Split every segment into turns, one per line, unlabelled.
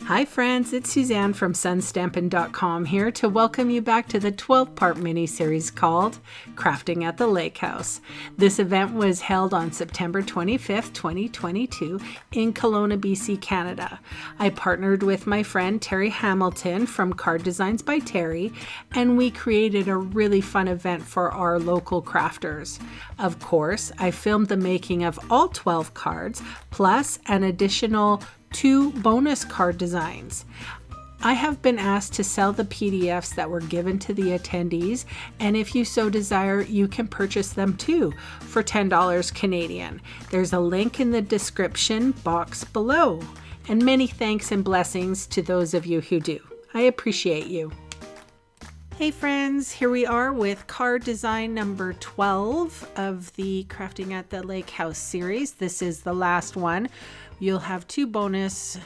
Hi friends, it's Suzanne from Stampin.com here to welcome you back to the 12-part mini-series called Crafting at the Lake House. This event was held on September 25th, 2022 in Kelowna, BC, Canada. I partnered with my friend Terry Hamilton from Card Designs by Terry, and we created a really fun event for our local crafters. Of course, I filmed the making of all 12 cards, plus an additional 2 bonus card designs. I have been asked to sell the PDFs that were given to the attendees, and if you so desire, you can purchase them too for $10 Canadian. There's a link in the description box below. And many thanks and blessings to those of you who do. I appreciate you. Hey friends, here we are with card design number 12 of the Crafting at the Lake House series. This is the last one. You'll have 2 bonus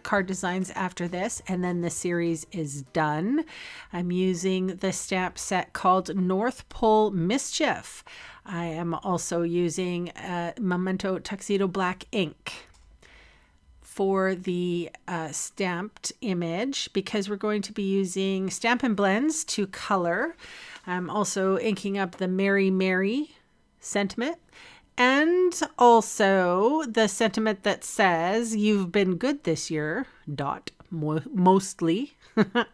card designs after this, and then the series is done. I'm using the stamp set called North Pole Mischief. I am also using Memento Tuxedo Black ink for the stamped image because we're going to be using Stampin' Blends to color. I'm also inking up the Mary Mary sentiment, and also the sentiment that says, "You've been good this year, mostly." All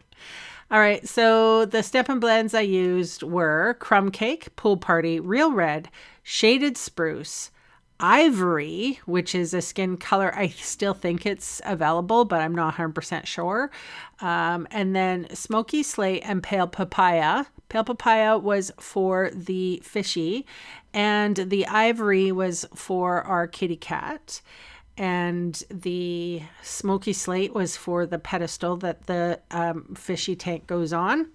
right, so the Stampin' Blends I used were Crumb Cake, Pool Party, Real Red, Shaded Spruce, Ivory, which is a skin color. I still think it's available, but I'm not 100% sure. And then Smoky Slate and Pale Papaya. Pale Papaya was for the fishy, and the Ivory was for our kitty cat. And the Smoky Slate was for the pedestal that the fishy tank goes on.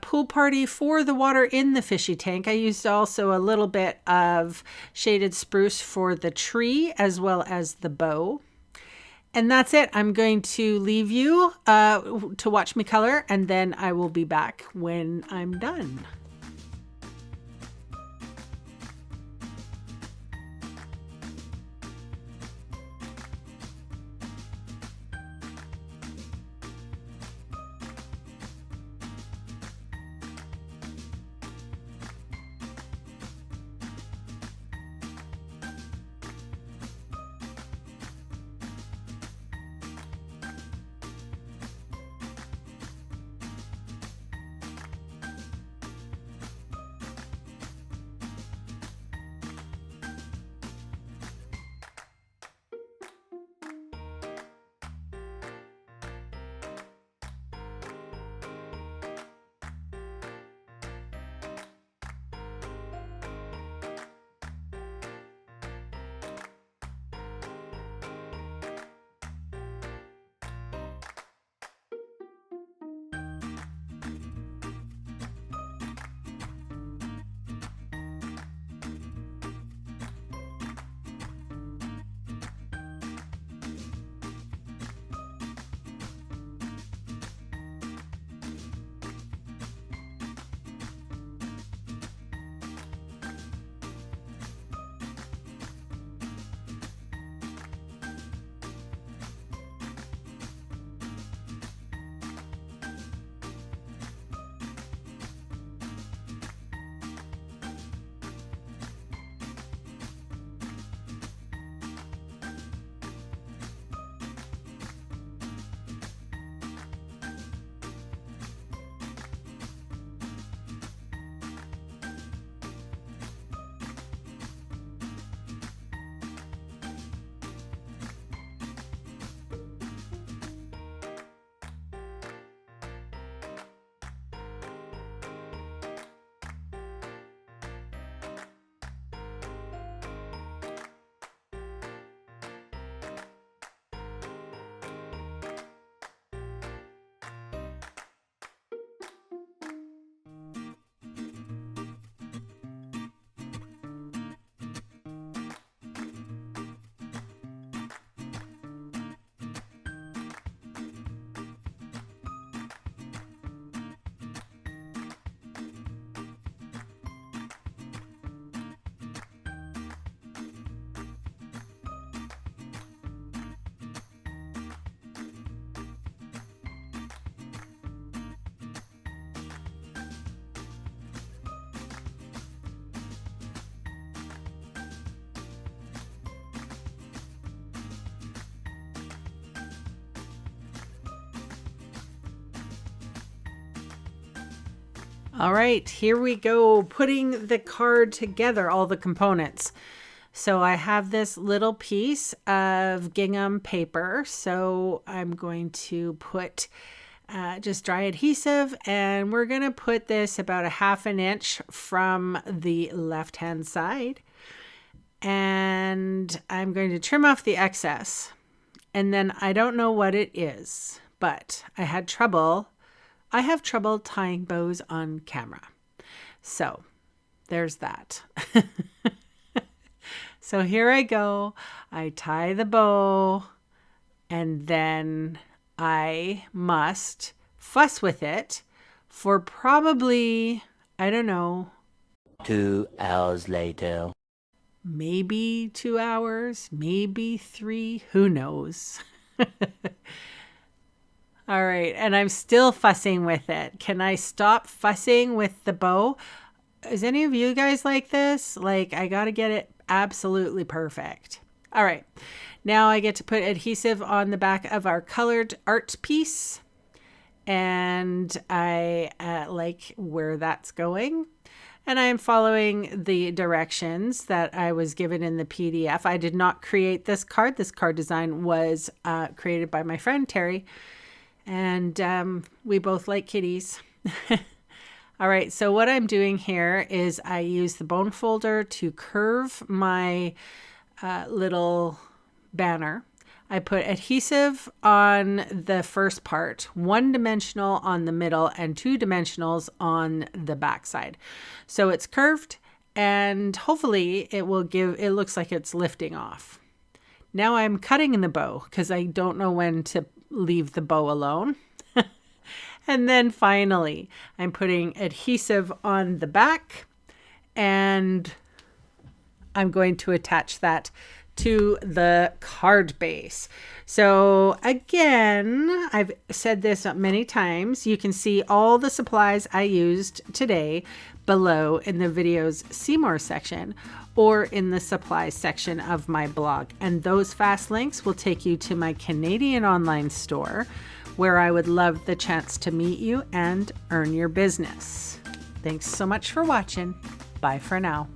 Pool Party for the water in the fishy tank. I used also a little bit of Shaded Spruce for the tree as well as the bow. And that's it. I'm going to leave you to watch me color, and then I will be back when I'm done. All right, here we go, putting the card together, all the components. So I have this little piece of gingham paper. So I'm going to put just dry adhesive, and we're going to put this about 1/2 inch from the left-hand side. And I'm going to trim off the excess. And then I don't know what it is, but I have trouble tying bows on camera. So there's that. So here I go. I tie the bow, and then I must fuss with it for probably, I don't know,
2 hours later.
Maybe 2 hours, maybe 3, who knows? All right, and I'm still fussing with it. Can I stop fussing with the bow? Is any of you guys like this? Like, I got to get it absolutely perfect. All right, now I get to put adhesive on the back of our colored art piece, and I like where that's going. And I am following the directions that I was given in the PDF. I did not create this card. This card design was created by my friend Terry. And we both like kitties. All right, so what I'm doing here is I use the bone folder to curve my little banner. I put adhesive on the first part, 1-dimensional on the middle, and 2-dimensionals on the back side. So it's curved, and hopefully it looks like it's lifting off. Now I'm cutting in the bow because I don't know when to leave the bow alone. And then finally, I'm putting adhesive on the back, and I'm going to attach that to the card base. So again, I've said this many times, you can see all the supplies I used today below in the video's See More section or in the supplies section of my blog. And those fast links will take you to my Canadian online store, where I would love the chance to meet you and earn your business. Thanks so much for watching. Bye for now.